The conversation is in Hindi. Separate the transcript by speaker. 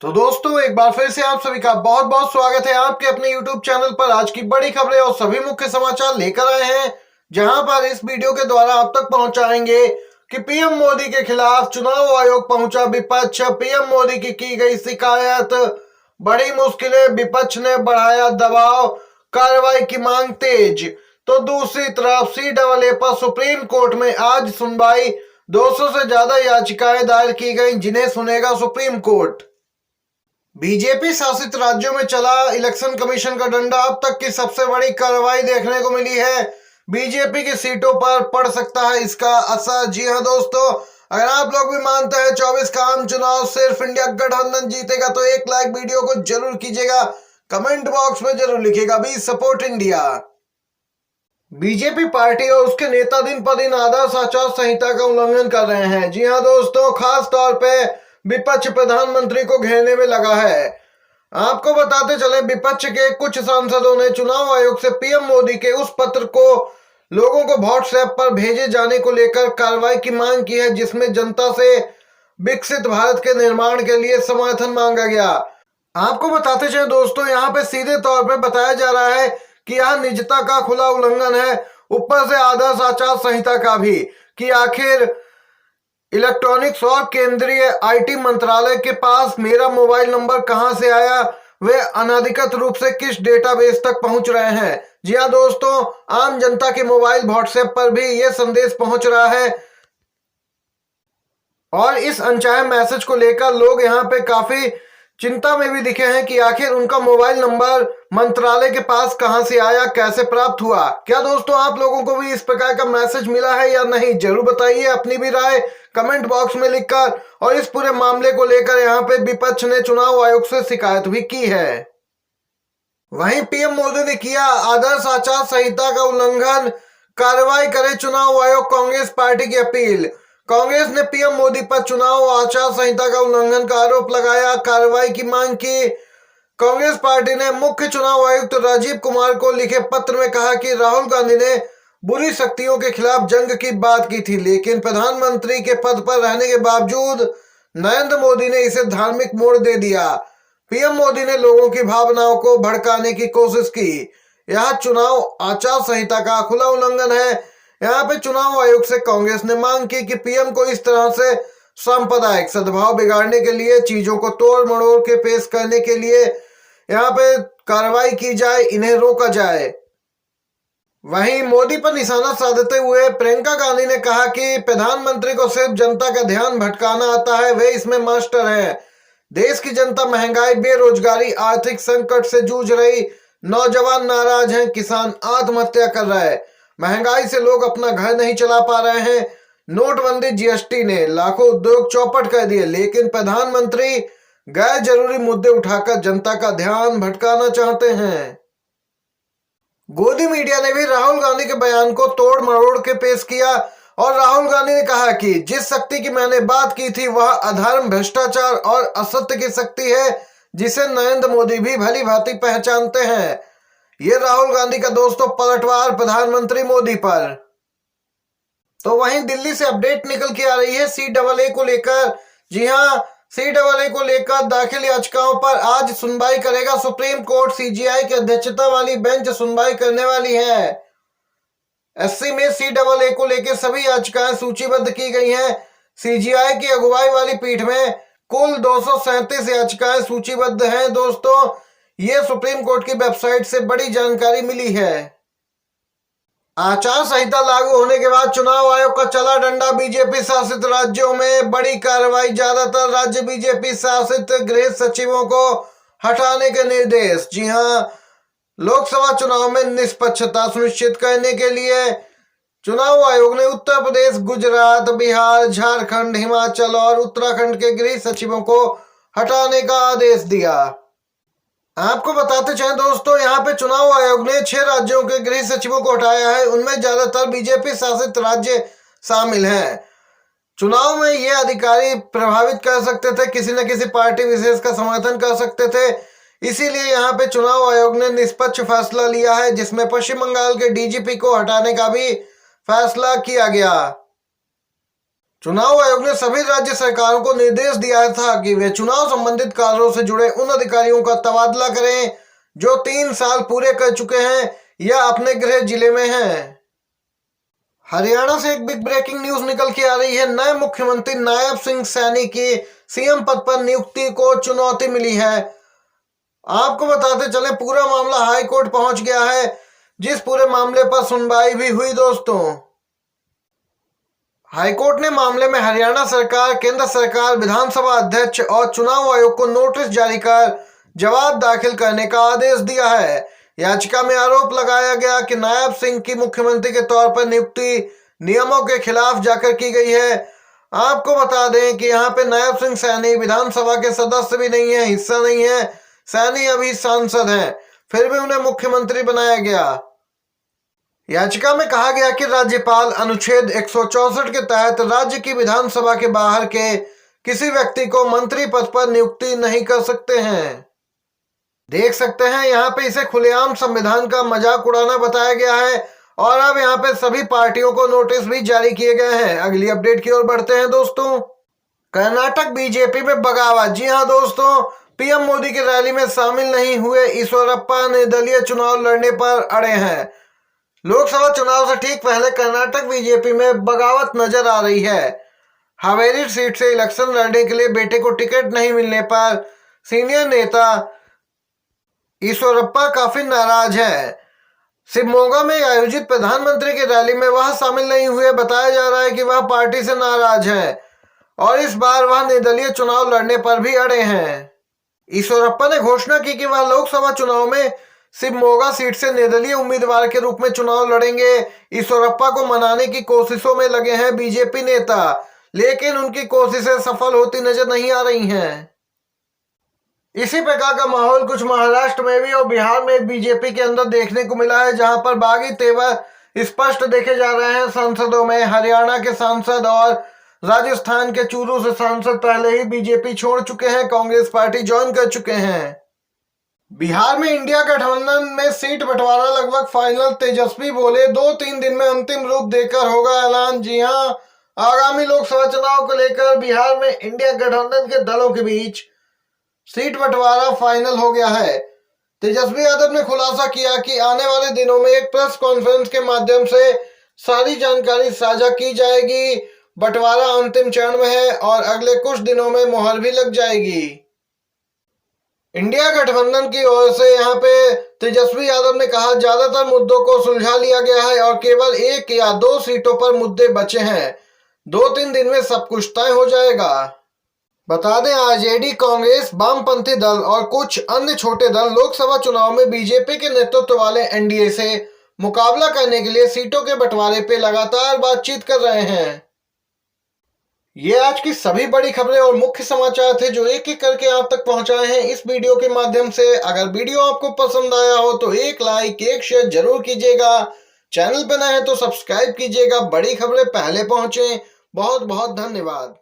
Speaker 1: तो दोस्तों एक बार फिर से आप सभी का बहुत बहुत स्वागत है आपके अपने YouTube चैनल पर। आज की बड़ी खबरें और सभी मुख्य समाचार लेकर आए हैं, जहां पर इस वीडियो के द्वारा आप तक पहुंचाएंगे कि पीएम मोदी के खिलाफ चुनाव आयोग पहुंचा विपक्ष। पीएम मोदी की गई शिकायत, बड़ी मुश्किलें, विपक्ष ने बढ़ाया दबाव, कार्रवाई की मांग तेज। तो दूसरी तरफ CAA पर सुप्रीम कोर्ट में आज सुनवाई। 200 से ज्यादा याचिकाएं दायर की गई, जिन्हें सुनेगा सुप्रीम कोर्ट। बीजेपी शासित राज्यों में चला इलेक्शन कमीशन का डंडा। अब तक की सबसे बड़ी कार्रवाई देखने को मिली है। बीजेपी की सीटों पर पड़ सकता है इसका असर। जी हां दोस्तों, अगर आप लोग भी मानते हैं 24 का आम चुनाव सिर्फ इंडिया गठबंधन जीतेगा तो एक लाइक वीडियो को जरूर कीजिएगा। कमेंट बॉक्स में जरूर लिखिएगा we support India. BJP party और उसके नेता दिन पर दिन आदर्श आचार संहिता का उल्लंघन कर रहे हैं। जी हां दोस्तों, खास तौर पे विपक्ष प्रधानमंत्री को घेरने में लगा है। आपको बताते चले, विपक्ष के कुछ सांसदों ने चुनाव आयोग से पीएम मोदी के उस पत्र को लोगों को व्हाट्सएप पर भेजे जाने को लेकर कार्रवाई की मांग की है, जिसमें जनता से विकसित भारत के निर्माण के लिए समर्थन मांगा गया। आपको बताते चले दोस्तों, यहाँ पे सीधे तौर पर बताया जा रहा है कि यह निजता का खुला उल्लंघन है, ऊपर से आदर्श आचार संहिता का भी, कि आखिर इलेक्ट्रॉनिक्स और केंद्रीय आईटी मंत्रालय के पास मेरा मोबाइल नंबर कहां से आया, वे अनधिकृत रूप से किस डेटाबेस तक पहुंच रहे हैं। जी हां दोस्तों, आम जनता के मोबाइल व्हाट्सएप पर भी यह संदेश पहुंच रहा है और इस अनचाहे मैसेज को लेकर लोग यहां पे काफी चिंता में भी दिखे हैं कि आखिर उनका मोबाइल नंबर मंत्रालय के पास कहां से आया, कैसे प्राप्त हुआ। क्या दोस्तों आप लोगों को भी इस प्रकार का मैसेज मिला है या नहीं, जरूर बताइए अपनी भी राय कमेंट बॉक्स में लिखकर। और इस पूरे मामले को लेकर यहां पे विपक्ष ने चुनाव आयोग से शिकायत भी की है। वहीं पीएम मोदी ने किया आदर्श आचार संहिता का उल्लंघन, कार्रवाई करे चुनाव आयोग, कांग्रेस पार्टी की अपील। कांग्रेस ने पीएम मोदी पर चुनाव आचार संहिता का उल्लंघन का आरोप लगाया, कार्रवाई की मांग की। कांग्रेस पार्टी ने मुख्य चुनाव आयुक्त राजीव कुमार को लिखे पत्र में कहा कि राहुल गांधी ने बुरी शक्तियों के खिलाफ जंग की बात की थी, लेकिन प्रधानमंत्री के पद पर रहने के बावजूद नरेंद्र मोदी ने इसे धार्मिक मोड़ दे दिया। पीएम मोदी ने लोगों की भावनाओं को भड़काने की कोशिश की। यह चुनाव आचार संहिता का खुला उल्लंघन है। यहाँ पे चुनाव आयोग से कांग्रेस ने मांग की कि पीएम को इस तरह से सांप्रदायिक सद्भाव बिगाड़ने के लिए, चीजों को तोड़ मड़ोड़ के पेश करने के लिए यहाँ पे कार्रवाई की जाए, इन्हें रोका जाए। वहीं मोदी पर निशाना साधते हुए प्रियंका गांधी ने कहा कि प्रधानमंत्री को सिर्फ जनता का ध्यान भटकाना आता है, वे इसमें मास्टर हैं। देश की जनता महंगाई, बेरोजगारी, आर्थिक संकट से जूझ रही, नौजवान नाराज हैं, किसान आत्महत्या कर रहा है, महंगाई से लोग अपना घर नहीं चला पा रहे हैं। नोटबंदी, जीएसटी ने लाखों उद्योग चौपट कर दिए, लेकिन प्रधानमंत्री गैर जरूरी मुद्दे उठाकर जनता का ध्यान भटकाना चाहते हैं। गोदी मीडिया ने भी राहुल गांधी के बयान को तोड़ मरोड़ के पेश किया और राहुल गांधी ने कहा कि जिस शक्ति की मैंने बात की थी वह अधर्म, भ्रष्टाचार और असत्य की शक्ति है, जिसे नरेंद्र मोदी भी भली भांति पहचानते हैं। ये राहुल गांधी का दोस्तों पलटवार प्रधानमंत्री मोदी पर। तो वहीं दिल्ली से अपडेट निकल के आ रही है CAA को लेकर। जी हां, CAA को लेकर दाखिल याचिकाओं पर आज सुनवाई करेगा सुप्रीम कोर्ट। CJI की अध्यक्षता वाली बेंच सुनवाई करने वाली है। SC में CAA को लेकर सभी याचिकाएं सूचीबद्ध की गई हैं। CJI की अगुवाई वाली पीठ में कुल 237 याचिकाएं सूचीबद्ध हैं। दोस्तों ये सुप्रीम कोर्ट की वेबसाइट से बड़ी जानकारी मिली है। आचार संहिता लागू होने के बाद चुनाव आयोग का चला डंडा। बीजेपी शासित राज्यों में बड़ी कार्रवाई, ज्यादातर राज्य बीजेपी शासित गृह सचिवों को हटाने के निर्देश। जी हां, लोकसभा चुनाव में निष्पक्षता सुनिश्चित करने के लिए चुनाव आयोग ने उत्तर प्रदेश, गुजरात, बिहार, झारखंड, हिमाचल और उत्तराखंड के गृह सचिवों को हटाने का आदेश दिया। आपको बताते चलें दोस्तों, यहाँ पे चुनाव आयोग ने 6 राज्यों के गृह सचिवों को हटाया है। उनमें ज्यादातर बीजेपी शासित राज्य शामिल हैं। चुनाव में ये अधिकारी प्रभावित कर सकते थे, किसी न किसी पार्टी विशेष का समर्थन कर सकते थे। इसीलिए यहाँ पे चुनाव आयोग ने निष्पक्ष फैसला लिया है, जिसमें पश्चिम बंगाल के DGP को हटाने का भी फैसला किया गया। चुनाव आयोग ने सभी राज्य सरकारों को निर्देश दिया था कि वे चुनाव संबंधित कार्यों से जुड़े उन अधिकारियों का तबादला करें जो 3 साल पूरे कर चुके हैं या अपने गृह जिले में हैं। हरियाणा से एक बिग ब्रेकिंग न्यूज निकल के आ रही है। नए मुख्यमंत्री नायब सिंह सैनी की सीएम पद पर नियुक्ति को चुनौती मिली है। आपको बताते चले पूरा मामला हाई कोर्ट पहुंच गया है, जिस पूरे मामले पर सुनवाई भी हुई दोस्तों। हाईकोर्ट ने मामले में हरियाणा सरकार, केंद्र सरकार, विधानसभा अध्यक्ष और चुनाव आयोग को नोटिस जारी कर जवाब दाखिल करने का आदेश दिया है। याचिका में आरोप लगाया गया कि नायब सिंह की मुख्यमंत्री के तौर पर नियुक्ति नियमों के खिलाफ जाकर की गई है। आपको बता दें कि यहाँ पे नायब सिंह सैनी विधानसभा के सदस्य भी नहीं है, हिस्सा नहीं है। सैनी अभी सांसद हैं, फिर भी उन्हें मुख्यमंत्री बनाया गया। याचिका में कहा गया कि राज्यपाल अनुच्छेद 164 के तहत राज्य की विधानसभा के बाहर के किसी व्यक्ति को मंत्री पद पर नियुक्ति नहीं कर सकते हैं। देख सकते हैं यहाँ पे इसे खुलेआम संविधान का मजाक उड़ाना बताया गया है और अब यहाँ पे सभी पार्टियों को नोटिस भी जारी किए गए हैं। अगली अपडेट की ओर बढ़ते हैं दोस्तों। कर्नाटक बीजेपी में बगावत। जी हाँ दोस्तों, पीएम मोदी की रैली में शामिल नहीं हुए ईश्वरप्पा निर्दलीय चुनाव लड़ने पर अड़े हैं। लोकसभा चुनाव से ठीक पहले कर्नाटक बीजेपी में बगावत नजर आ रही है। हावेरी सीट से इलेक्शन लड़ने के लिए बेटे को टिकट नहीं मिलने पर सीनियर नेता ईश्वरप्पा काफी नाराज है। शिवमोगा में आयोजित प्रधानमंत्री की रैली में वह शामिल नहीं हुए। बताया जा रहा है कि वह पार्टी से नाराज है और इस बार वह निर्दलीय चुनाव लड़ने पर भी अड़े हैं। ईश्वरप्पा ने घोषणा की कि वह लोकसभा चुनाव में शिवमोगा सीट से निर्दलीय उम्मीदवार के रूप में चुनाव लड़ेंगे। ईश्वरप्पा को मनाने की कोशिशों में लगे हैं बीजेपी नेता, लेकिन उनकी कोशिशें सफल होती नजर नहीं आ रही हैं। इसी प्रकार का माहौल कुछ महाराष्ट्र में भी और बिहार में बीजेपी के अंदर देखने को मिला है, जहां पर बागी तेवर स्पष्ट देखे जा रहे हैं सांसदों में। हरियाणा के सांसद और राजस्थान के चूरू से सांसद पहले ही बीजेपी छोड़ चुके हैं, कांग्रेस पार्टी ज्वाइन कर चुके हैं। बिहार में इंडिया गठबंधन में सीट बंटवारा लगभग फाइनल। तेजस्वी बोले 2-3 दिन में अंतिम रूप देकर होगा ऐलान। जी हां, आगामी लोकसभा चुनाव को लेकर बिहार में इंडिया गठबंधन के दलों के बीच सीट बंटवारा फाइनल हो गया है। तेजस्वी यादव ने खुलासा किया कि आने वाले दिनों में एक प्रेस कॉन्फ्रेंस के माध्यम से सारी जानकारी साझा की जाएगी। बंटवारा अंतिम चरण में है और अगले कुछ दिनों में मुहर भी लग जाएगी। इंडिया गठबंधन की ओर से यहाँ पे तेजस्वी यादव ने कहा ज्यादातर मुद्दों को सुलझा लिया गया है और केवल 1 या 2 सीटों पर मुद्दे बचे हैं। 2-3 दिन में सब कुछ तय हो जाएगा। बता दें आरजेडी, कांग्रेस, वामपंथी दल और कुछ अन्य छोटे दल लोकसभा चुनाव में बीजेपी के नेतृत्व वाले एनडीए से मुकाबला करने के लिए सीटों के बंटवारे पे लगातार बातचीत कर रहे हैं। ये आज की सभी बड़ी खबरें और मुख्य समाचार थे जो एक एक करके आप तक पहुंचाए हैं इस वीडियो के माध्यम से। अगर वीडियो आपको पसंद आया हो तो एक लाइक, एक शेयर जरूर कीजिएगा। चैनल पर नए हैं तो सब्सक्राइब कीजिएगा। बड़ी खबरें पहले पहुंचे। बहुत बहुत धन्यवाद।